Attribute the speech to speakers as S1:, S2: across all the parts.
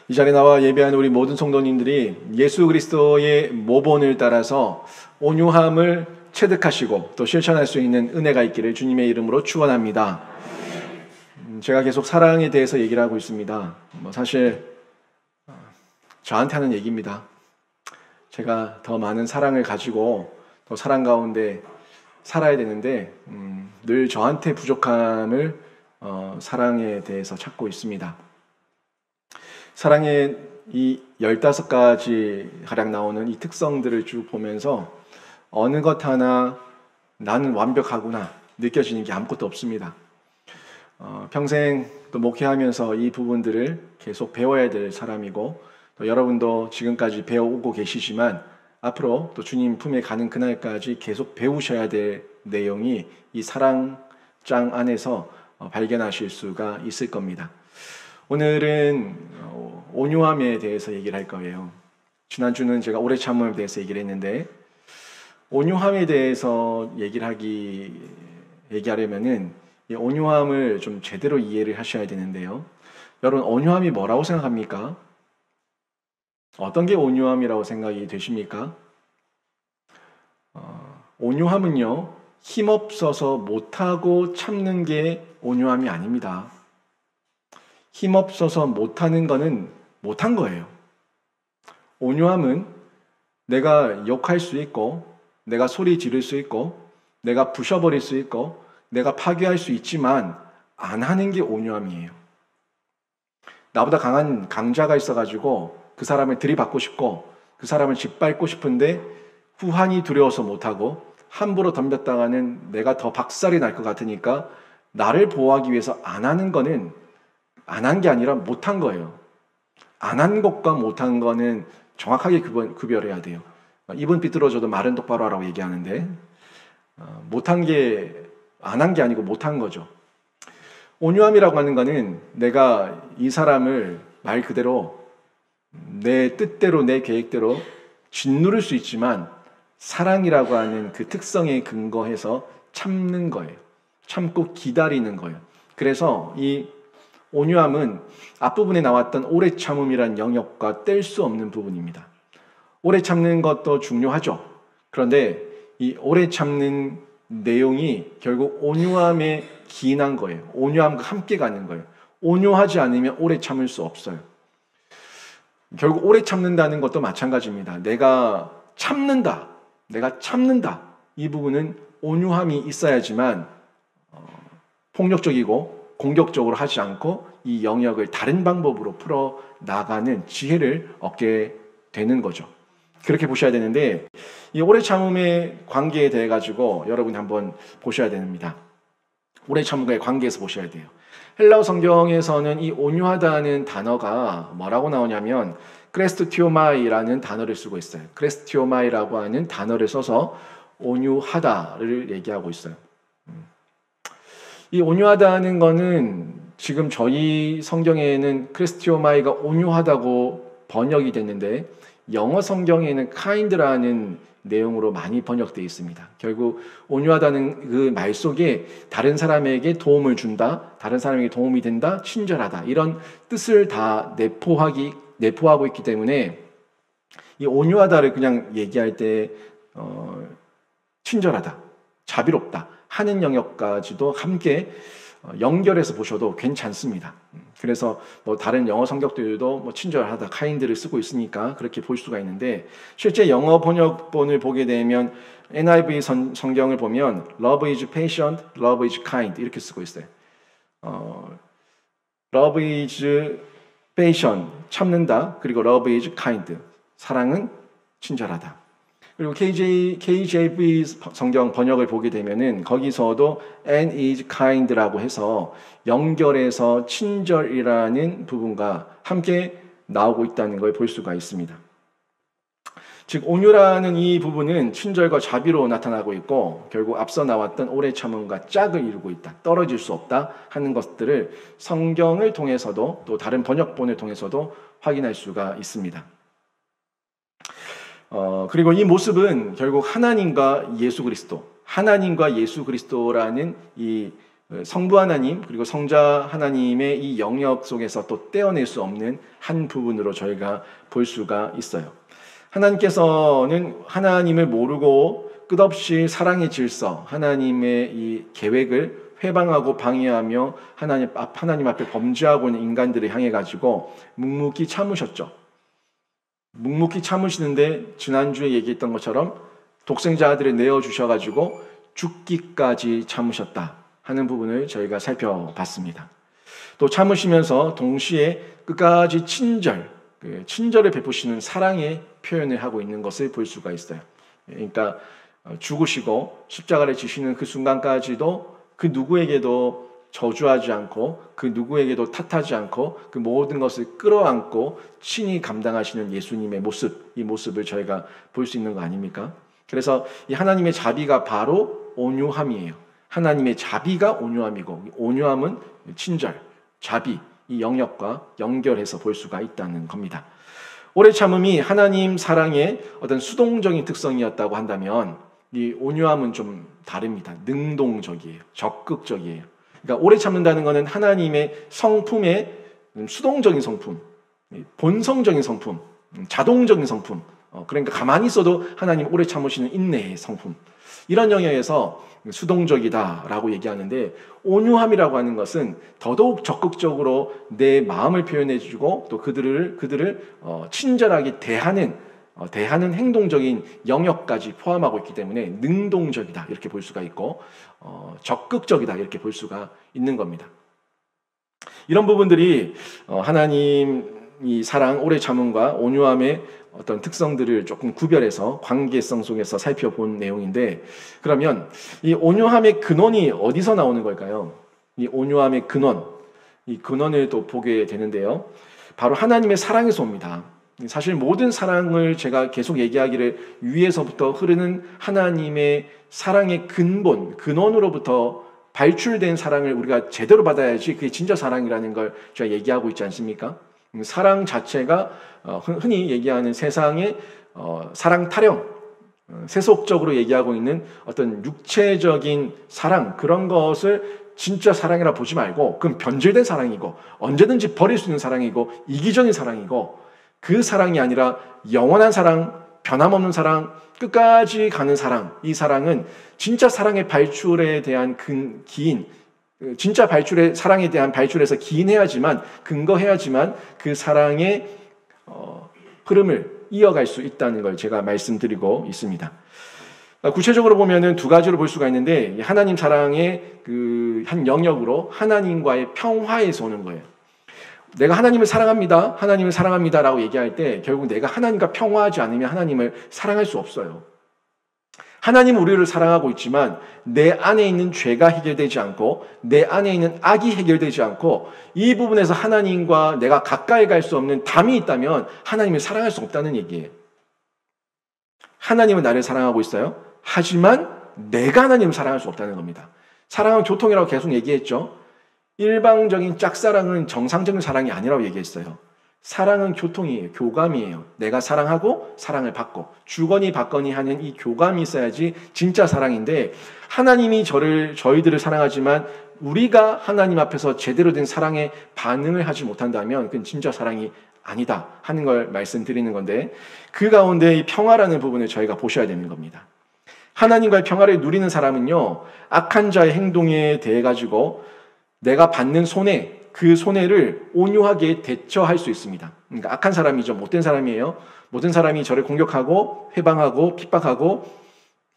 S1: 이 자리에 나와 예배하는 우리 모든 성도님들이 예수 그리스도의 모본을 따라서 온유함을 체득하시고 또 실천할 수 있는 은혜가 있기를 주님의 이름으로 축원합니다. 제가 계속 사랑에 대해서 얘기를 하고 있습니다. 사실 저한테 하는 얘기입니다. 제가 더 많은 사랑을 가지고 또 사랑 가운데 살아야 되는데 늘 저한테 부족함을 사랑에 대해서 찾고 있습니다. 사랑의 이 15가지 가량 나오는 이 특성들을 쭉 보면서 어느 것 하나 나는 완벽하구나 느껴지는 게 아무것도 없습니다. 평생 또 목회하면서 이 부분들을 계속 배워야 될 사람이고 또 여러분도 지금까지 배워오고 계시지만 앞으로 또 주님 품에 가는 그날까지 계속 배우셔야 될 내용이 이 사랑장 안에서 발견하실 수가 있을 겁니다. 오늘은 온유함에 대해서 얘기를 할 거예요. 지난주는 제가 오래 참음에 대해서 얘기를 했는데 온유함에 대해서 얘기하려면은 이 온유함을 좀 제대로 이해를 하셔야 되는데요. 여러분, 온유함이 뭐라고 생각합니까? 어떤 게 온유함이라고 생각이 되십니까? 온유함은요, 힘없어서 못하고 참는 게 온유함이 아닙니다. 힘없어서 못하는 거는 못한 거예요. 온유함은 내가 욕할 수 있고, 내가 소리 지를 수 있고, 내가 부셔버릴 수 있고, 내가 파괴할 수 있지만 안 하는 게 온유함이에요. 나보다 강한 강자가 있어가지고 그 사람을 들이받고 싶고 그 사람을 짓밟고 싶은데 후환이 두려워서 못하고 함부로 덤볐다가는 내가 더 박살이 날 것 같으니까 나를 보호하기 위해서 안 하는 거는 안 한 게 아니라 못한 거예요. 안 한 것과 못한 거는 정확하게 구별해야 돼요. 입은 삐뚤어져도 말은 똑바로 하라고 얘기하는데 못한 게 안 한 게 아니고 못한 거죠. 온유함이라고 하는 거는 내가 이 사람을 말 그대로 내 뜻대로 내 계획대로 짓누를 수 있지만 사랑이라고 하는 그 특성에 근거해서 참는 거예요. 참고 기다리는 거예요. 그래서 이 온유함은 앞부분에 나왔던 오래 참음이란 영역과 뗄 수 없는 부분입니다. 오래 참는 것도 중요하죠. 그런데 이 오래 참는 내용이 결국 온유함에 기인한 거예요. 온유함과 함께 가는 거예요. 온유하지 않으면 오래 참을 수 없어요. 결국 오래 참는다는 것도 마찬가지입니다. 내가 참는다. 이 부분은 온유함이 있어야지만 폭력적이고 공격적으로 하지 않고 이 영역을 다른 방법으로 풀어 나가는 지혜를 얻게 되는 거죠. 그렇게 보셔야 되는데 이 오래 참음의 관계에 대해 가지고 여러분이 한번 보셔야 됩니다. 오래 참음과의 관계에서 보셔야 돼요. 헬라어 성경에서는 이 온유하다는 단어가 뭐라고 나오냐면 크레스티오마이라는 단어를 쓰고 있어요. 크레스티오마이라고 하는 단어를 써서 온유하다를 얘기하고 있어요. 이 온유하다는 거는 지금 저희 성경에는 크레스티오마이가 온유하다고 번역이 됐는데 영어 성경에는 kind라는 내용으로 많이 번역되어 있습니다. 결국 온유하다는 그 말 속에 다른 사람에게 도움을 준다, 다른 사람에게 도움이 된다, 친절하다 이런 뜻을 다 내포하고 있기 때문에 이 온유하다를 그냥 얘기할 때 친절하다, 자비롭다 하는 영역까지도 함께 연결해서 보셔도 괜찮습니다. 그래서 다른 영어 성격들도 친절하다, kind를 쓰고 있으니까 그렇게 볼 수가 있는데 실제 영어 번역본을 보게 되면 NIV 성경을 보면 Love is patient, Love is kind 이렇게 쓰고 있어요. Love is patient, 참는다. 그리고 Love is kind, 사랑은 친절하다. 그리고 KJV 성경 번역을 보게 되면은 거기서도 and is kind라고 해서 연결해서 친절이라는 부분과 함께 나오고 있다는 걸 볼 수가 있습니다. 즉 온유라는 이 부분은 친절과 자비로 나타나고 있고 결국 앞서 나왔던 오래 참음과 짝을 이루고 있다. 떨어질 수 없다 하는 것들을 성경을 통해서도 또 다른 번역본을 통해서도 확인할 수가 있습니다. 그리고 이 모습은 결국 하나님과 예수 그리스도라는 이 성부 하나님 그리고 성자 하나님의 이 영역 속에서 또 떼어낼 수 없는 한 부분으로 저희가 볼 수가 있어요. 하나님께서는 하나님을 모르고 끝없이 사랑의 질서, 하나님의 이 계획을 회방하고 방해하며 하나님 앞에 범죄하고 있는 인간들을 향해 가지고 묵묵히 참으셨죠. 묵묵히 참으시는데 지난주에 얘기했던 것처럼 독생자 아들을 내어주셔가지고 죽기까지 참으셨다 하는 부분을 저희가 살펴봤습니다. 또 참으시면서 동시에 끝까지 친절을 베푸시는 사랑의 표현을 하고 있는 것을 볼 수가 있어요. 그러니까 죽으시고 십자가를 지시는 그 순간까지도 그 누구에게도 저주하지 않고 그 누구에게도 탓하지 않고 그 모든 것을 끌어안고 친히 감당하시는 예수님의 모습, 이 모습을 저희가 볼 수 있는 거 아닙니까? 그래서 이 하나님의 자비가 바로 온유함이에요. 하나님의 자비가 온유함이고 온유함은 친절, 자비, 이 영역과 연결해서 볼 수가 있다는 겁니다. 오래 참음이 하나님 사랑의 어떤 수동적인 특성이었다고 한다면 이 온유함은 좀 다릅니다. 능동적이에요. 적극적이에요. 그러니까 오래 참는다는 것은 하나님의 성품의 수동적인 성품, 본성적인 성품, 자동적인 성품, 그러니까 가만히 있어도 하나님 오래 참으시는 인내의 성품, 이런 영역에서 수동적이다라고 얘기하는데, 온유함이라고 하는 것은 더더욱 적극적으로 내 마음을 표현해주고 또 그들을 친절하게 대하는 행동적인 영역까지 포함하고 있기 때문에 능동적이다 이렇게 볼 수가 있고 적극적이다 이렇게 볼 수가 있는 겁니다. 이런 부분들이 하나님이 사랑, 오래 참음과 온유함의 어떤 특성들을 조금 구별해서 관계성 속에서 살펴본 내용인데, 그러면 이 온유함의 근원이 어디서 나오는 걸까요? 이 온유함의 이 근원을 또 보게 되는데요, 바로 하나님의 사랑에서 옵니다. 사실 모든 사랑을 제가 계속 얘기하기를 위에서부터 흐르는 하나님의 사랑의 근원으로부터 발출된 사랑을 우리가 제대로 받아야지 그게 진짜 사랑이라는 걸 제가 얘기하고 있지 않습니까? 사랑 자체가 흔히 얘기하는 세상의 사랑 타령, 세속적으로 얘기하고 있는 어떤 육체적인 사랑, 그런 것을 진짜 사랑이라 보지 말고 그건 변질된 사랑이고 언제든지 버릴 수 있는 사랑이고 이기적인 사랑이고, 그 사랑이 아니라 영원한 사랑, 변함없는 사랑, 끝까지 가는 사랑, 이 사랑은 진짜 사랑의 발출에 대한 진짜 사랑에 대한 발출에서 기인해야지만, 근거해야지만 그 사랑의 흐름을 이어갈 수 있다는 걸 제가 말씀드리고 있습니다. 구체적으로 보면은 두 가지로 볼 수가 있는데, 하나님 사랑의 그 한 영역으로 하나님과의 평화에서 오는 거예요. 내가 하나님을 사랑합니다 라고 얘기할 때 결국 내가 하나님과 평화하지 않으면 하나님을 사랑할 수 없어요. 하나님은 우리를 사랑하고 있지만 내 안에 있는 죄가 해결되지 않고 내 안에 있는 악이 해결되지 않고 이 부분에서 하나님과 내가 가까이 갈 수 없는 담이 있다면 하나님을 사랑할 수 없다는 얘기예요. 하나님은 나를 사랑하고 있어요. 하지만 내가 하나님을 사랑할 수 없다는 겁니다. 사랑은 교통이라고 계속 얘기했죠. 일방적인 짝사랑은 정상적인 사랑이 아니라고 얘기했어요. 사랑은 교통이에요. 교감이에요. 내가 사랑하고 사랑을 받고 주거니 받거니 하는 이 교감이 있어야지 진짜 사랑인데, 하나님이 저희들을 사랑하지만 우리가 하나님 앞에서 제대로 된 사랑에 반응을 하지 못한다면 그건 진짜 사랑이 아니다 하는 걸 말씀드리는 건데, 그 가운데 이 평화라는 부분을 저희가 보셔야 되는 겁니다. 하나님과의 평화를 누리는 사람은요, 악한 자의 행동에 대해 가지고 내가 받는 손해, 그 손해를 온유하게 대처할 수 있습니다. 그러니까 악한 사람이죠. 못된 사람이에요. 못된 사람이 저를 공격하고 회방하고 핍박하고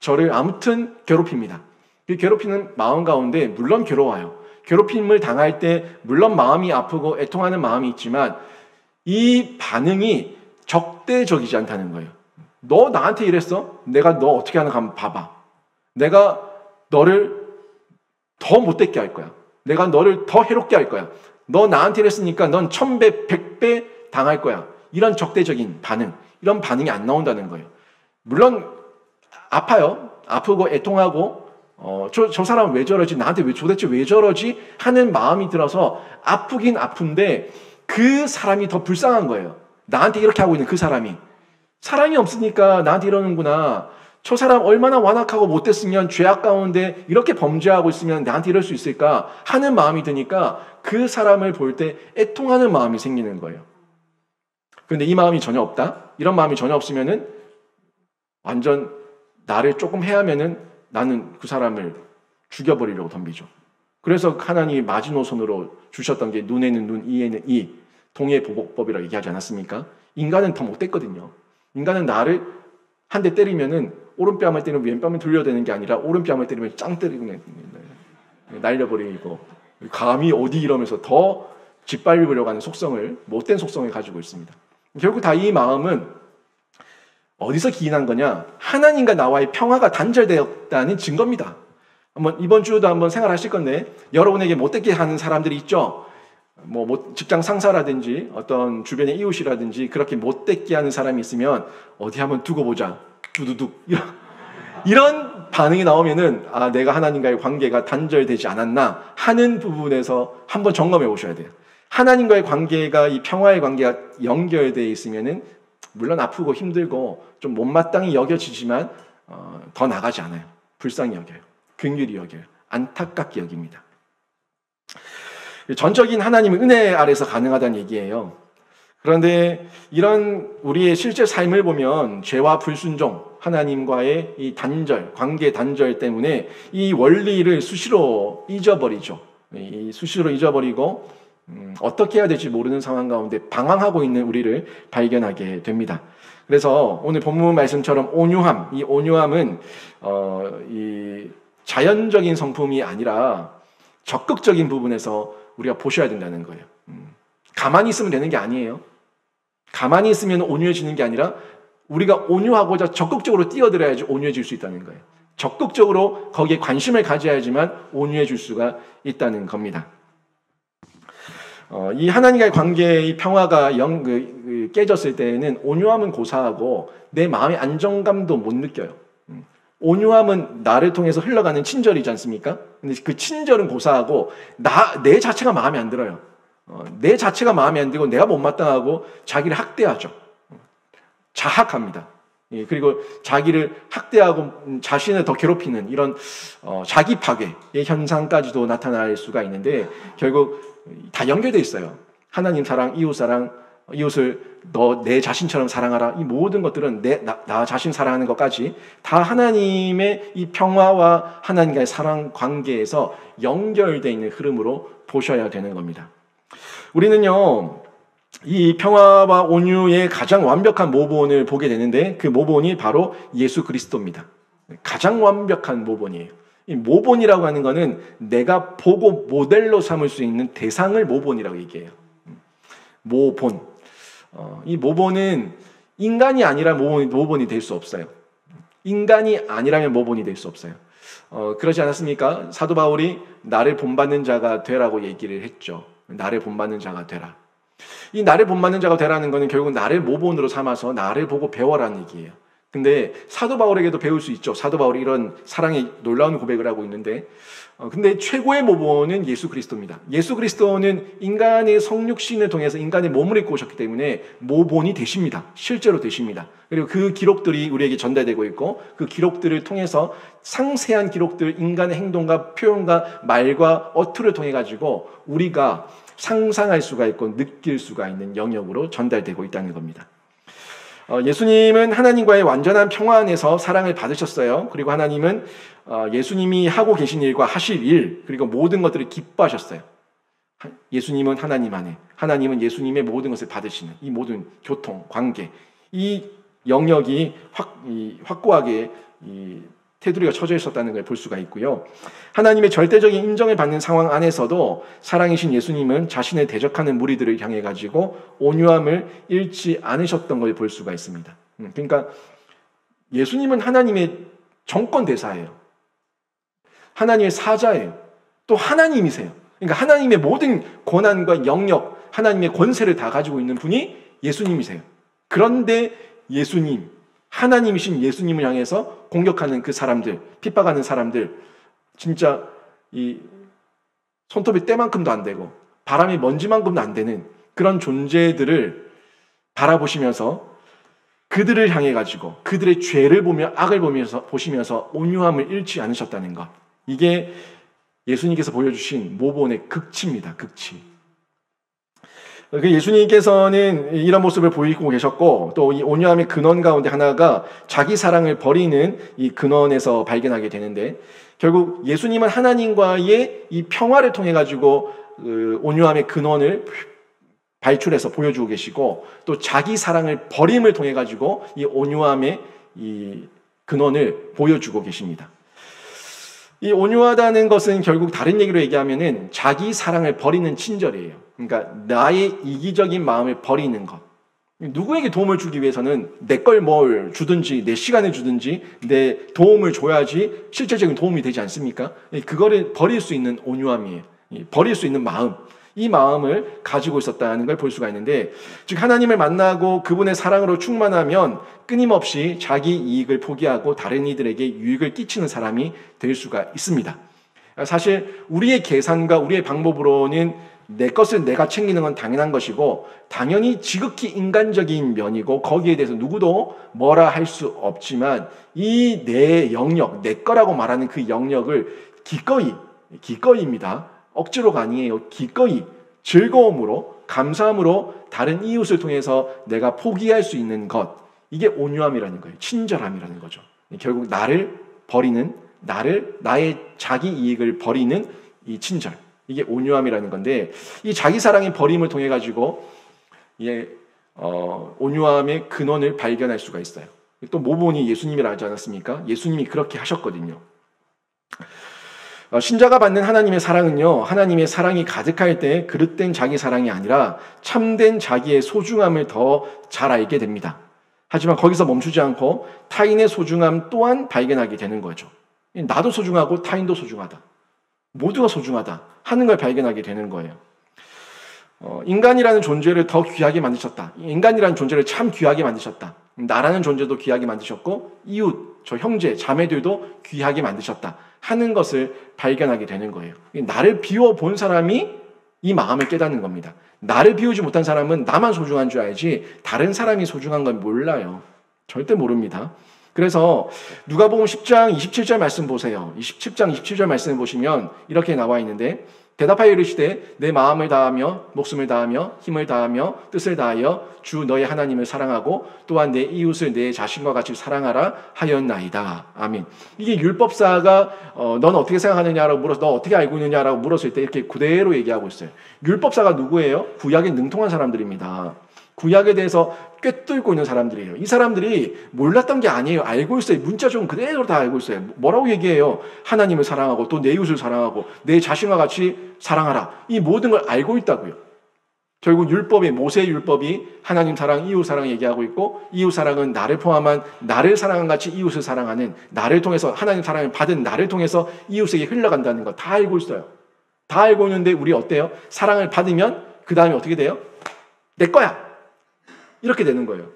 S1: 저를 아무튼 괴롭힙니다. 그 괴롭히는 마음 가운데 물론 괴로워요. 괴롭힘을 당할 때 물론 마음이 아프고 애통하는 마음이 있지만 이 반응이 적대적이지 않다는 거예요. 너 나한테 이랬어? 내가 너 어떻게 하는가 한번 봐봐. 내가 너를 더 못되게 할 거야. 내가 너를 더 해롭게 할 거야. 너 나한테 이랬으니까 넌 1000배, 100배 당할 거야. 이런 적대적인 반응, 이런 반응이 안 나온다는 거예요. 물론 아파요. 아프고 애통하고 저 사람은 왜 저러지? 나한테 도대체 왜 저러지? 하는 마음이 들어서 아프긴 아픈데 그 사람이 더 불쌍한 거예요. 나한테 이렇게 하고 있는 그 사람이. 사랑이 없으니까 나한테 이러는구나. 저 사람 얼마나 완악하고 못됐으면 죄악 가운데 이렇게 범죄하고 있으면 나한테 이럴 수 있을까 하는 마음이 드니까 그 사람을 볼 때 애통하는 마음이 생기는 거예요. 그런데 이 마음이 전혀 없다? 이런 마음이 전혀 없으면은 완전 나를 조금 해하면은 나는 그 사람을 죽여버리려고 덤비죠. 그래서 하나님이 마지노선으로 주셨던 게 눈에는 눈, 이에는 이, 동해보복법이라고 얘기하지 않았습니까? 인간은 더 못됐거든요. 인간은 나를 한 대 때리면은 오른뺨을 때리면 왼뺨을 돌려대는 게 아니라 오른뺨을 때리면 짱 때리고 날려버리고 감히 어디 이러면서 더 짓밟으려고 하는 속성을, 못된 속성을 가지고 있습니다. 결국 다 이 마음은 어디서 기인한 거냐? 하나님과 나와의 평화가 단절되었다는 증거입니다. 이번 주도 한번 생활하실 건데 여러분에게 못되게 하는 사람들이 있죠. 직장 상사라든지 어떤 주변의 이웃이라든지 그렇게 못되게 하는 사람이 있으면 어디 한번 두고 보자. 두두둑 이런 반응이 나오면은 내가 하나님과의 관계가 단절되지 않았나 하는 부분에서 한번 점검해 보셔야 돼요. 하나님과의 관계가 이 평화의 관계가 연결되어 있으면은 물론 아프고 힘들고 좀 못마땅히 여겨지지만 더 나가지 않아요. 불쌍히 여겨요. 긍휼히 여겨요. 안타깝게 여깁니다. 전적인 하나님의 은혜 아래서 가능하다는 얘기예요. 그런데 이런 우리의 실제 삶을 보면 죄와 불순종, 하나님과의 이 단절, 관계 단절 때문에 이 원리를 수시로 잊어버리죠. 수시로 잊어버리고 어떻게 해야 될지 모르는 상황 가운데 방황하고 있는 우리를 발견하게 됩니다. 그래서 오늘 본문 말씀처럼 온유함, 이 온유함은 이 자연적인 성품이 아니라 적극적인 부분에서 우리가 보셔야 된다는 거예요. 가만히 있으면 되는 게 아니에요. 가만히 있으면 온유해지는 게 아니라 우리가 온유하고자 적극적으로 뛰어들어야지 온유해질 수 있다는 거예요. 적극적으로 거기에 관심을 가져야지만 온유해질 수가 있다는 겁니다. 이 하나님과의 관계의 평화가 깨졌을 때에는 온유함은 고사하고 내 마음의 안정감도 못 느껴요. 온유함은 나를 통해서 흘러가는 친절이지 않습니까? 근데 그 친절은 고사하고 내 자체가 마음에 안 들어요. 내 자체가 마음에 안 들고 내가 못마땅하고 자기를 학대하죠. 자학합니다. 그리고 자기를 학대하고 자신을 더 괴롭히는 이런 자기 파괴의 현상까지도 나타날 수가 있는데 결국 다 연결되어 있어요. 하나님 사랑, 이웃 사랑, 이웃을 너 내 자신처럼 사랑하라. 이 모든 것들은 나 자신 사랑하는 것까지 다 하나님의 이 평화와 하나님과의 사랑 관계에서 연결되어 있는 흐름으로 보셔야 되는 겁니다. 우리는요, 이 평화와 온유의 가장 완벽한 모본을 보게 되는데 그 모본이 바로 예수 그리스도입니다. 가장 완벽한 모본이에요. 이 모본이라고 하는 것은 내가 보고 모델로 삼을 수 있는 대상을 모본이라고 얘기해요. 모본. 이 모본은 인간이 아니라 모본이 될 수 없어요. 인간이 아니라면 모본이 될 수 없어요. 그러지 않았습니까? 사도 바울이 나를 본받는 자가 되라고 얘기를 했죠. 나를 본받는 자가 되라. 이 나를 본받는 자가 되라는 것은 결국 나를 모본으로 삼아서 나를 보고 배워라는 얘기예요. 근데 사도 바울에게도 배울 수 있죠. 사도 바울이 이런 사랑의 놀라운 고백을 하고 있는데 근데 최고의 모본은 예수 그리스도입니다. 예수 그리스도는 인간의 성육신을 통해서 인간의 몸을 입고 오셨기 때문에 모본이 되십니다. 실제로 되십니다. 그리고 그 기록들이 우리에게 전달되고 있고 그 기록들을 통해서 상세한 기록들, 인간의 행동과 표현과 말과 어투를 통해 가지고 우리가 상상할 수가 있고 느낄 수가 있는 영역으로 전달되고 있다는 겁니다. 예수님은 하나님과의 완전한 평화 안에서 사랑을 받으셨어요. 그리고 하나님은 예수님이 하고 계신 일과 하실 일, 그리고 모든 것들을 기뻐하셨어요. 예수님은 하나님 안에, 하나님은 예수님의 모든 것을 받으시는 이 모든 교통, 관계, 이 영역이 확고하게 테두리가 쳐져 있었다는 걸 볼 수가 있고요. 하나님의 절대적인 인정을 받는 상황 안에서도 사랑이신 예수님은 자신을 대적하는 무리들을 향해 가지고 온유함을 잃지 않으셨던 걸 볼 수가 있습니다. 그러니까 예수님은 하나님의 정권 대사예요. 하나님의 사자예요. 또 하나님이세요. 그러니까 하나님의 모든 권한과 영역, 하나님의 권세를 다 가지고 있는 분이 예수님이세요. 그런데 예수님, 하나님이신 예수님을 향해서 공격하는 그 사람들, 핍박하는 사람들, 진짜 이 손톱이 때만큼도 안 되고 바람이 먼지만큼도 안 되는 그런 존재들을 바라보시면서 그들을 향해 가지고 그들의 죄를 보며 악을 보시면서 온유함을 잃지 않으셨다는 것. 이게 예수님께서 보여주신 모본의 극치입니다. 극치. 예수님께서는 이런 모습을 보이고 계셨고, 또 이 온유함의 근원 가운데 하나가 자기 사랑을 버리는 이 근원에서 발견하게 되는데, 결국 예수님은 하나님과의 이 평화를 통해 가지고 온유함의 근원을 발출해서 보여주고 계시고, 또 자기 사랑을 버림을 통해 가지고 이 온유함의 이 근원을 보여주고 계십니다. 이 온유하다는 것은 결국 다른 얘기로 얘기하면은 자기 사랑을 버리는 친절이에요. 그러니까 나의 이기적인 마음을 버리는 것. 누구에게 도움을 주기 위해서는 내 걸 뭘 주든지 내 시간을 주든지 내 도움을 줘야지 실질적인 도움이 되지 않습니까? 그거를 버릴 수 있는 온유함이에요. 버릴 수 있는 마음. 이 마음을 가지고 있었다는 걸 볼 수가 있는데, 즉 하나님을 만나고 그분의 사랑으로 충만하면 끊임없이 자기 이익을 포기하고 다른 이들에게 유익을 끼치는 사람이 될 수가 있습니다. 사실 우리의 계산과 우리의 방법으로는 내 것을 내가 챙기는 건 당연한 것이고 당연히 지극히 인간적인 면이고 거기에 대해서 누구도 뭐라 할 수 없지만, 이 내 영역, 내 거라고 말하는 그 영역을 기꺼이입니다. 억지로가 아니에요. 기꺼이 즐거움으로 감사함으로 다른 이웃을 통해서 내가 포기할 수 있는 것, 이게 온유함이라는 거예요. 친절함이라는 거죠. 결국 나를 버리는, 나의 자기 이익을 버리는 이 친절, 이게 온유함이라는 건데, 이 자기 사랑의 버림을 통해 가지고 온유함의 근원을 발견할 수가 있어요. 또 모본이 예수님이라 하지 않았습니까? 예수님이 그렇게 하셨거든요. 신자가 받는 하나님의 사랑은요, 하나님의 사랑이 가득할 때 그릇된 자기 사랑이 아니라 참된 자기의 소중함을 더 잘 알게 됩니다. 하지만 거기서 멈추지 않고 타인의 소중함 또한 발견하게 되는 거죠. 나도 소중하고 타인도 소중하다, 모두가 소중하다 하는 걸 발견하게 되는 거예요. 인간이라는 존재를 더 귀하게 만드셨다. 인간이라는 존재를 참 귀하게 만드셨다. 나라는 존재도 귀하게 만드셨고 이웃, 저 형제, 자매들도 귀하게 만드셨다 하는 것을 발견하게 되는 거예요. 나를 비워본 사람이 이 마음을 깨닫는 겁니다. 나를 비우지 못한 사람은 나만 소중한 줄 알지 다른 사람이 소중한 건 몰라요. 절대 모릅니다. 그래서 누가복음 10장 27절 말씀 보세요. 17장 27절 말씀을 보시면 이렇게 나와 있는데, 대답하여 이르시되 내 마음을 다하며 목숨을 다하며 힘을 다하며 뜻을 다하여 주 너의 하나님을 사랑하고 또한 내 이웃을 내 자신과 같이 사랑하라 하였나이다. 아멘. 이게 율법사가 넌 어떻게 생각하느냐라고 물어서 너 어떻게 알고 있느냐라고 물었을 때 이렇게 그대로 얘기하고 있어요. 율법사가 누구예요? 구약에 능통한 사람들입니다. 구약에 대해서 꿰뚫고 있는 사람들이에요. 이 사람들이 몰랐던 게 아니에요. 알고 있어요. 문자 좀 그대로 다 알고 있어요. 뭐라고 얘기해요? 하나님을 사랑하고 또 내 이웃을 사랑하고 내 자신과 같이 사랑하라. 이 모든 걸 알고 있다고요. 결국 율법이, 모세의 율법이 하나님 사랑, 이웃 사랑 얘기하고 있고, 이웃 사랑은 나를 포함한 나를 사랑한 같이 이웃을 사랑하는, 나를 통해서 하나님 사랑을 받은 나를 통해서 이웃에게 흘러간다는 거 다 알고 있어요. 다 알고 있는데 우리 어때요? 사랑을 받으면 그 다음에 어떻게 돼요? 내 거야. 이렇게 되는 거예요.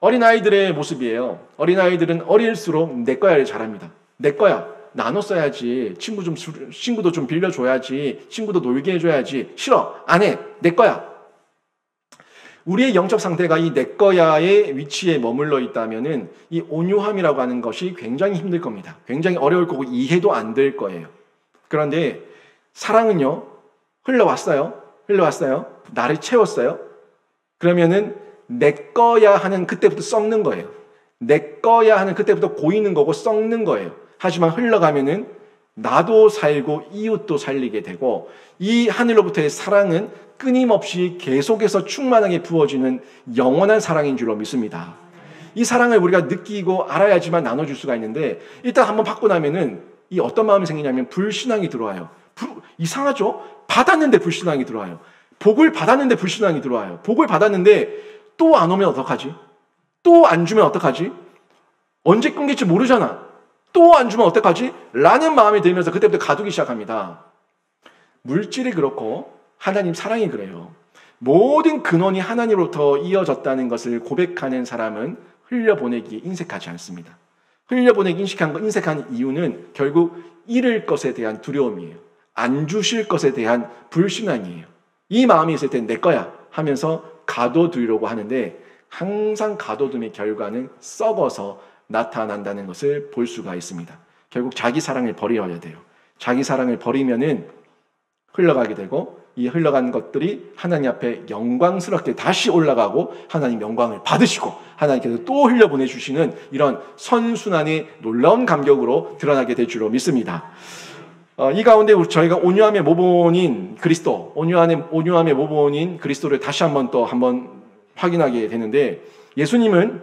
S1: 어린아이들의 모습이에요. 어린아이들은 어릴수록 내 거야를 잘합니다. 내 거야. 나눠 써야지. 친구도 좀 빌려줘야지. 친구도 놀게 해줘야지. 싫어. 안 해. 내 거야. 우리의 영적 상태가 이 내 거야의 위치에 머물러 있다면은 이 온유함이라고 하는 것이 굉장히 힘들 겁니다. 굉장히 어려울 거고 이해도 안 될 거예요. 그런데 사랑은요, 흘러왔어요. 나를 채웠어요. 그러면은 내 거야 하는 그때부터 썩는 거예요. 내 거야 하는 그때부터 고이는 거고 썩는 거예요. 하지만 흘러가면은 나도 살고 이웃도 살리게 되고, 이 하늘로부터의 사랑은 끊임없이 계속해서 충만하게 부어지는 영원한 사랑인 줄로 믿습니다. 이 사랑을 우리가 느끼고 알아야지만 나눠줄 수가 있는데, 일단 한번 받고 나면은 이 어떤 마음이 생기냐면 불신앙이 들어와요. 이상하죠? 받았는데 불신앙이 들어와요. 복을 받았는데 불신앙이 들어와요. 복을 받았는데 또 안 오면 어떡하지? 또 안 주면 어떡하지? 언제 끊길지 모르잖아. 또 안 주면 어떡하지? 라는 마음이 들면서 그때부터 가두기 시작합니다. 물질이 그렇고 하나님 사랑이 그래요. 모든 근원이 하나님으로부터 이어졌다는 것을 고백하는 사람은 흘려보내기에 인색하지 않습니다. 흘려보내기 인색한 이유는 결국 잃을 것에 대한 두려움이에요. 안 주실 것에 대한 불신앙이에요. 이 마음이 있을 땐 내 거야 하면서 가둬두려고 하는데, 항상 가둬둠의 결과는 썩어서 나타난다는 것을 볼 수가 있습니다. 결국 자기 사랑을 버려야 돼요. 자기 사랑을 버리면은 흘러가게 되고, 이 흘러간 것들이 하나님 앞에 영광스럽게 다시 올라가고 하나님 영광을 받으시고 하나님께서 또 흘려보내주시는 이런 선순환의 놀라운 감격으로 드러나게 될 줄로 믿습니다. 이 가운데 저희가 온유함의 모본인 그리스도, 온유함의 모본인 그리스도를 다시 한번 확인하게 되는데, 예수님은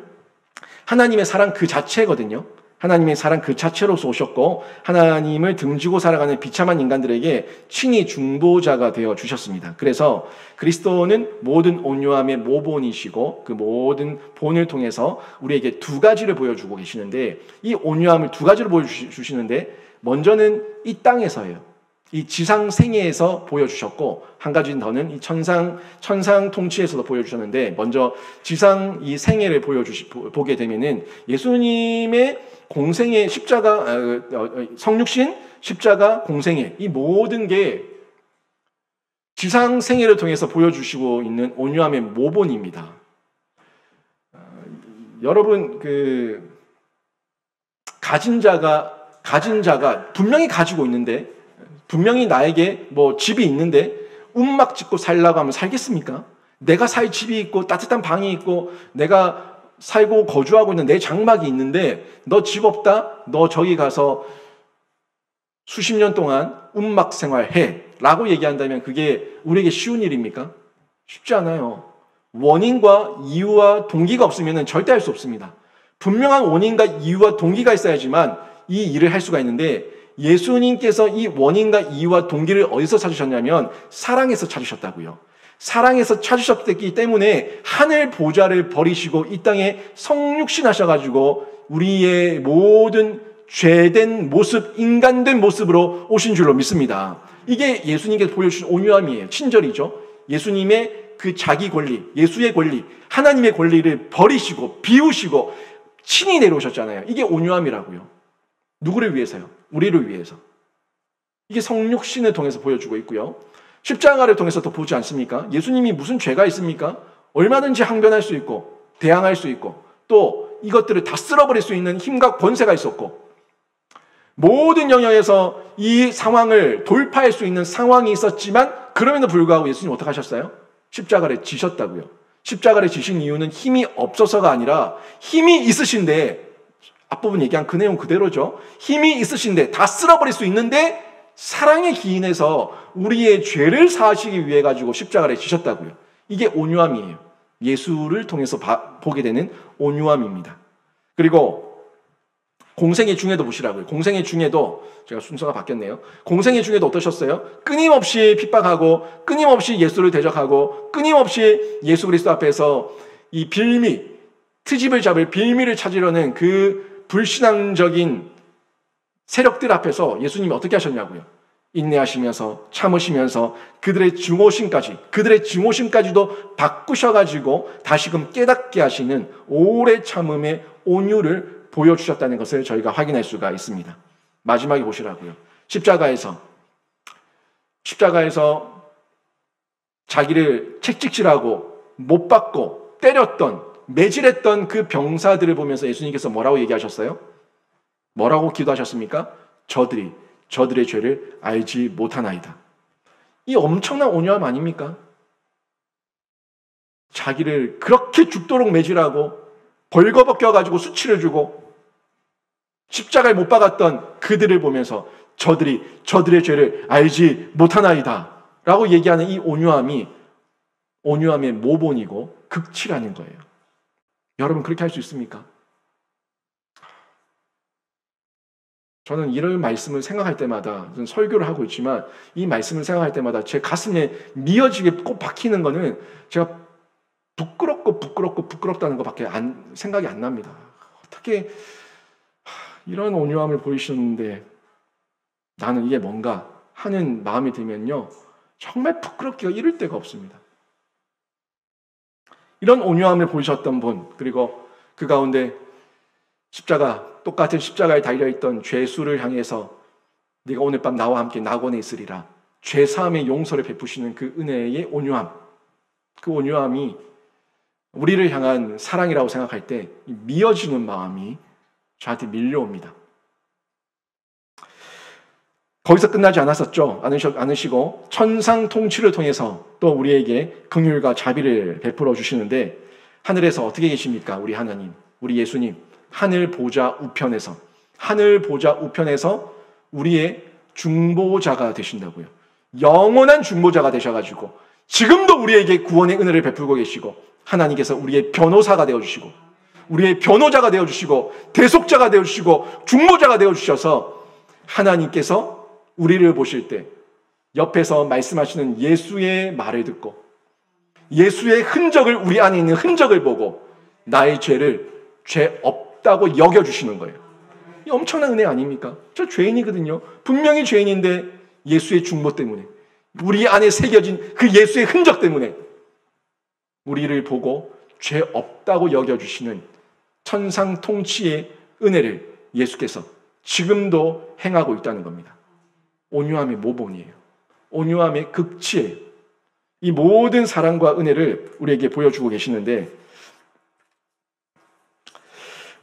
S1: 하나님의 사랑 그 자체거든요. 하나님의 사랑 그 자체로서 오셨고 하나님을 등지고 살아가는 비참한 인간들에게 친히 중보자가 되어 주셨습니다. 그래서 그리스도는 모든 온유함의 모본이시고 그 모든 본을 통해서 우리에게 두 가지를 보여주고 계시는데, 이 온유함을 두 가지로 보여주시는데, 먼저는 이 땅에서예요. 이 지상 생애에서 보여주셨고, 한 가지는 더는 이 천상 통치에서도 보여주셨는데, 먼저 지상 이 생애를 보게 되면은 예수님의 공생의 십자가, 성육신, 십자가, 공생애, 이 모든 게 지상 생애를 통해서 보여주시고 있는 온유함의 모본입니다. 여러분, 가진 자가 분명히 가지고 있는데, 분명히 나에게 집이 있는데 움막 짓고 살라고 하면 살겠습니까? 내가 살 집이 있고 따뜻한 방이 있고 내가 살고 거주하고 있는 내 장막이 있는데 너 집 없다? 너 저기 가서 수십 년 동안 움막 생활해 라고 얘기한다면 그게 우리에게 쉬운 일입니까? 쉽지 않아요. 원인과 이유와 동기가 없으면 절대 할 수 없습니다. 분명한 원인과 이유와 동기가 있어야지만 이 일을 할 수가 있는데, 예수님께서 이 원인과 이유와 동기를 어디서 찾으셨냐면 사랑에서 찾으셨다고요. 사랑에서 찾으셨기 때문에 하늘 보좌를 버리시고 이 땅에 성육신하셔가지고 우리의 모든 죄된 모습, 인간된 모습으로 오신 줄로 믿습니다. 이게 예수님께서 보여주신 온유함이에요. 친절이죠. 예수님의 그 자기 권리, 예수의 권리, 하나님의 권리를 버리시고 비우시고 친히 내려오셨잖아요. 이게 온유함이라고요. 누구를 위해서요? 우리를 위해서. 이게 성육신을 통해서 보여주고 있고요. 십자가를 통해서도 보지 않습니까? 예수님이 무슨 죄가 있습니까? 얼마든지 항변할 수 있고 대항할 수 있고 또 이것들을 다 쓸어버릴 수 있는 힘과 권세가 있었고 모든 영역에서 이 상황을 돌파할 수 있는 상황이 있었지만 그럼에도 불구하고 예수님 어떻게 하셨어요? 십자가를 지셨다고요. 십자가를 지신 이유는 힘이 없어서가 아니라 힘이 있으신데, 앞부분 얘기한 그 내용 그대로죠. 힘이 있으신데 다 쓸어버릴 수 있는데 사랑에 기인해서 우리의 죄를 사하시기 위해 가지고 십자가를 지셨다고요. 이게 온유함이에요. 예수를 통해서 보게 되는 온유함입니다. 그리고 공생애 중에도 보시라고요. 공생애 중에도 제가 순서가 바뀌었네요. 공생애 중에도 어떠셨어요? 끊임없이 핍박하고 끊임없이 예수를 대적하고 끊임없이 예수 그리스도 앞에서 이 트집을 잡을 빌미를 찾으려는 그 불신앙적인 세력들 앞에서 예수님이 어떻게 하셨냐고요. 인내하시면서 참으시면서 그들의 증오심까지도 바꾸셔가지고 다시금 깨닫게 하시는 오래 참음의 온유를 보여주셨다는 것을 저희가 확인할 수가 있습니다. 마지막에 보시라고요. 십자가에서 자기를 채찍질하고 못 박고 때렸던 매질했던 그 병사들을 보면서 예수님께서 뭐라고 얘기하셨어요? 뭐라고 기도하셨습니까? 저들의 죄를 알지 못하나이다. 이 엄청난 온유함 아닙니까? 자기를 그렇게 죽도록 매질하고 벌거벗겨가지고 수치를 주고 십자가에 못 박았던 그들을 보면서 저들의 죄를 알지 못하나이다 라고 얘기하는 이 온유함이 온유함의 모본이고 극치라는 거예요. 여러분 그렇게 할 수 있습니까? 저는 이런 말씀을 생각할 때마다, 저는 설교를 하고 있지만 이 말씀을 생각할 때마다 제 가슴에 미어지게 꼭 박히는 거는 제가 부끄럽다는 것밖에 생각이 안 납니다. 어떻게 이런 온유함을 보이셨는데 나는 이게 뭔가 하는 마음이 들면요, 정말 부끄럽기가 이를 데가 없습니다. 이런 온유함을 보이셨던 분, 그리고 그 가운데 똑같은 십자가에 달려있던 죄수를 향해서 네가 오늘 밤 나와 함께 낙원에 있으리라, 죄사함의 용서를 베푸시는 그 은혜의 온유함, 그 온유함이 우리를 향한 사랑이라고 생각할 때 미어지는 마음이 저한테 밀려옵니다. 거기서 끝나지 않으시고 천상 통치를 통해서 또 우리에게 긍휼과 자비를 베풀어 주시는데, 하늘에서 어떻게 계십니까? 우리 하나님, 우리 예수님, 하늘 보좌 우편에서 우리의 중보자가 되신다고요. 영원한 중보자가 되셔가지고 지금도 우리에게 구원의 은혜를 베풀고 계시고, 하나님께서 우리의 변호사가 되어주시고, 우리의 변호자가 되어주시고, 대속자가 되어주시고, 중보자가 되어주셔서 하나님께서 우리를 보실 때 옆에서 말씀하시는 예수의 말을 듣고, 예수의 흔적을, 우리 안에 있는 흔적을 보고 나의 죄를 죄 없다고 여겨주시는 거예요. 이 엄청난 은혜 아닙니까? 저 죄인이거든요. 분명히 죄인인데 예수의 중보 때문에, 우리 안에 새겨진 그 예수의 흔적 때문에 우리를 보고 죄 없다고 여겨주시는 천상 통치의 은혜를 예수께서 지금도 행하고 있다는 겁니다. 온유함의 모본이에요. 온유함의 극치예요. 이 모든 사랑과 은혜를 우리에게 보여주고 계시는데,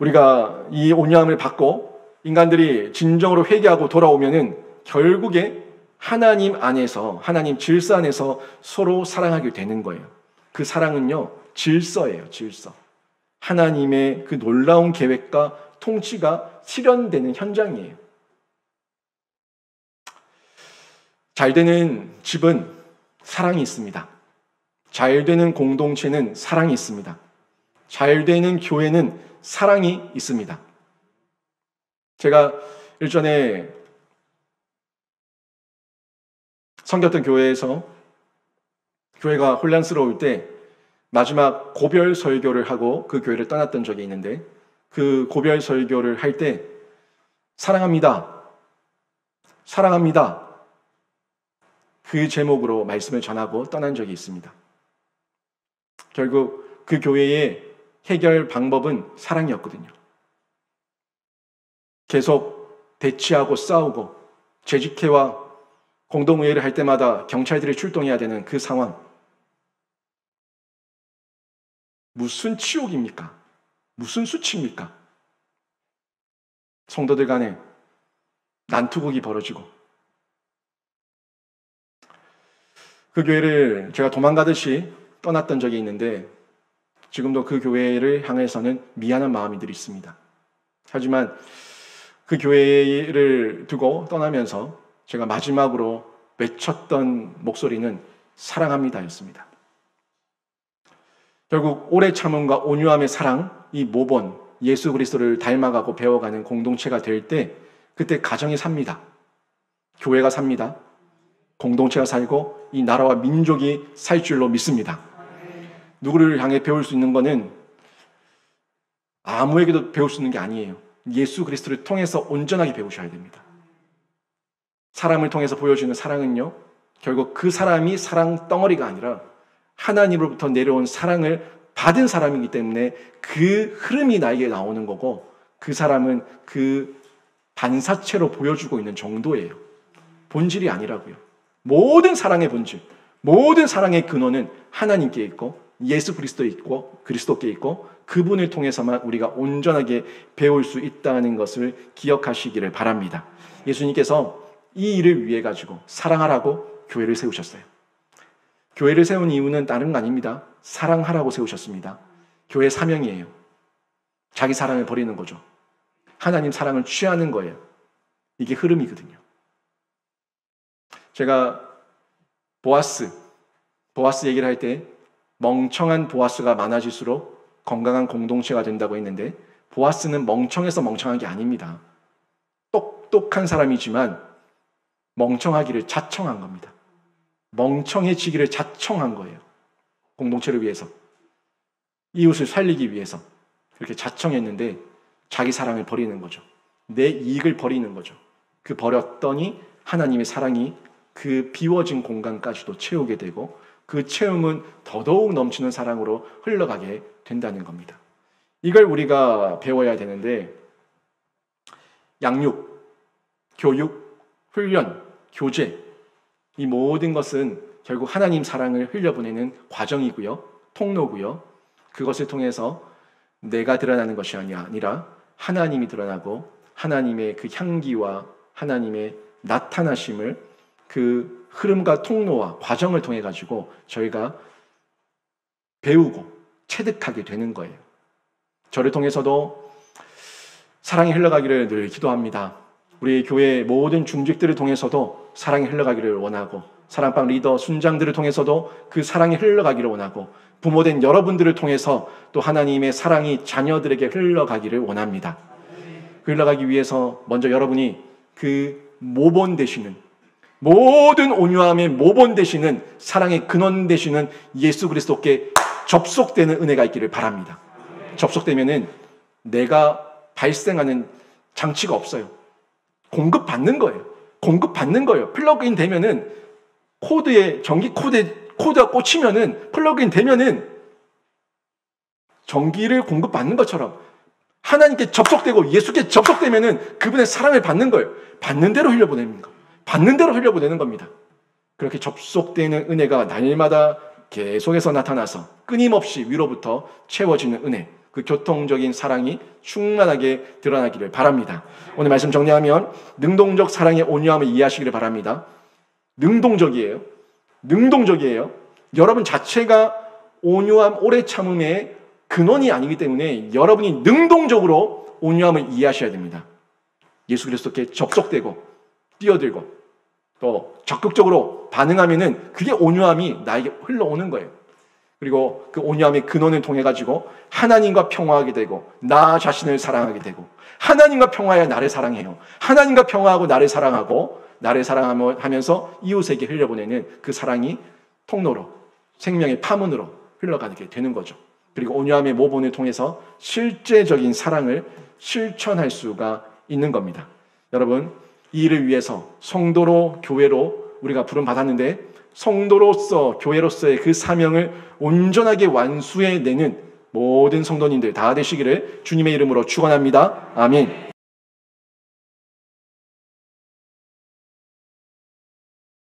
S1: 우리가 이 온유함을 받고 인간들이 진정으로 회개하고 돌아오면은 결국에 하나님 안에서, 하나님 질서 안에서 서로 사랑하게 되는 거예요. 그 사랑은요, 질서예요, 질서. 하나님의 그 놀라운 계획과 통치가 실현되는 현장이에요. 잘 되는 집은 사랑이 있습니다. 잘 되는 공동체는 사랑이 있습니다. 잘 되는 교회는 사랑이 있습니다. 제가 일전에 섬겼던 교회에서 교회가 혼란스러울 때 마지막 고별 설교를 하고 그 교회를 떠났던 적이 있는데, 그 고별 설교를 할 때 사랑합니다, 사랑합니다, 그 제목으로 말씀을 전하고 떠난 적이 있습니다. 결국 그 교회의 해결 방법은 사랑이었거든요. 계속 대치하고 싸우고 재직회와 공동의회를 할 때마다 경찰들이 출동해야 되는 그 상황. 무슨 치욕입니까? 무슨 수치입니까? 성도들 간에 난투극이 벌어지고, 그 교회를 제가 도망가듯이 떠났던 적이 있는데, 지금도 그 교회를 향해서는 미안한 마음이 늘 있습니다. 하지만 그 교회를 두고 떠나면서 제가 마지막으로 외쳤던 목소리는 사랑합니다였습니다. 결국 오래 참음과 온유함의 사랑, 이 모본, 예수 그리스도를 닮아가고 배워가는 공동체가 될 때, 그때 가정이 삽니다. 교회가 삽니다. 공동체가 살고 이 나라와 민족이 살 줄로 믿습니다. 누구를 향해 배울 수 있는 것은 아무에게도 배울 수 있는 게 아니에요. 예수 그리스도를 통해서 온전하게 배우셔야 됩니다. 사람을 통해서 보여주는 사랑은요, 결국 그 사람이 사랑 덩어리가 아니라 하나님으로부터 내려온 사랑을 받은 사람이기 때문에 그 흐름이 나에게 나오는 거고, 그 사람은 그 반사체로 보여주고 있는 정도예요. 본질이 아니라고요. 모든 사랑의 본질, 모든 사랑의 근원은 하나님께 있고 예수 그리스도에 있고 그리스도께 있고, 그분을 통해서만 우리가 온전하게 배울 수 있다는 것을 기억하시기를 바랍니다. 예수님께서 이 일을 위해 가지고 사랑하라고 교회를 세우셨어요. 교회를 세운 이유는 다른 거 아닙니다. 사랑하라고 세우셨습니다. 교회 사명이에요. 자기 사랑을 버리는 거죠. 하나님 사랑을 취하는 거예요. 이게 흐름이거든요. 제가 보아스 얘기를 할 때 멍청한 보아스가 많아질수록 건강한 공동체가 된다고 했는데, 보아스는 멍청해서 멍청한 게 아닙니다. 똑똑한 사람이지만 멍청하기를 자청한 겁니다. 멍청해지기를 자청한 거예요. 공동체를 위해서, 이웃을 살리기 위해서 그렇게 자청했는데 자기 사랑을 버리는 거죠. 내 이익을 버리는 거죠. 그 버렸더니 하나님의 사랑이 그 비워진 공간까지도 채우게 되고, 그 채움은 더더욱 넘치는 사랑으로 흘러가게 된다는 겁니다. 이걸 우리가 배워야 되는데, 양육, 교육, 훈련, 교제, 이 모든 것은 결국 하나님 사랑을 흘려보내는 과정이고요, 통로고요. 그것을 통해서 내가 드러나는 것이 아니라 하나님이 드러나고 하나님의 그 향기와 하나님의 나타나심을 그 흐름과 통로와 과정을 통해 가지고 저희가 배우고 체득하게 되는 거예요. 저를 통해서도 사랑이 흘러가기를 늘 기도합니다. 우리 교회 모든 중직들을 통해서도 사랑이 흘러가기를 원하고, 사랑방 리더 순장들을 통해서도 그 사랑이 흘러가기를 원하고, 부모된 여러분들을 통해서 또 하나님의 사랑이 자녀들에게 흘러가기를 원합니다. 흘러가기 위해서 먼저 여러분이 그 모본 되시는, 모든 온유함의 모본 되시는, 사랑의 근원 되시는 예수 그리스도께 접속되는 은혜가 있기를 바랍니다. 접속되면은 내가 발생하는 장치가 없어요. 공급받는 거예요. 공급받는 거예요. 플러그인 되면은 코드에, 전기 코드가 꽂히면은, 플러그인 되면은 전기를 공급받는 것처럼 하나님께 접속되고 예수께 접속되면은 그분의 사랑을 받는 거예요. 받는 대로 흘려보내는 거. 받는 대로 흘려보내는 겁니다. 그렇게 접속되는 은혜가 날마다 계속해서 나타나서 끊임없이 위로부터 채워지는 은혜, 그 교통적인 사랑이 충만하게 드러나기를 바랍니다. 오늘 말씀 정리하면 능동적 사랑의 온유함을 이해하시기를 바랍니다. 능동적이에요. 능동적이에요. 여러분 자체가 온유함, 오래 참음의 근원이 아니기 때문에 여러분이 능동적으로 온유함을 이해하셔야 됩니다. 예수 그리스도께 접속되고 뛰어들고 또 적극적으로 반응하면은 그게 온유함이 나에게 흘러오는 거예요. 그리고 그 온유함의 근원을 통해 가지고 하나님과 평화하게 되고 나 자신을 사랑하게 되고, 하나님과 평화해야 나를 사랑해요. 하나님과 평화하고 나를 사랑하고, 나를 사랑하면서 이웃에게 흘려보내는 그 사랑이 통로로, 생명의 파문으로 흘러가게 되는 거죠. 그리고 온유함의 모본을 통해서 실제적인 사랑을 실천할 수가 있는 겁니다. 여러분, 이 일을 위해서 성도로, 교회로 우리가 부름받았는데, 성도로서, 교회로서의 그 사명을 온전하게 완수해내는 모든 성도님들 다 되시기를 주님의 이름으로 축원합니다. 아멘.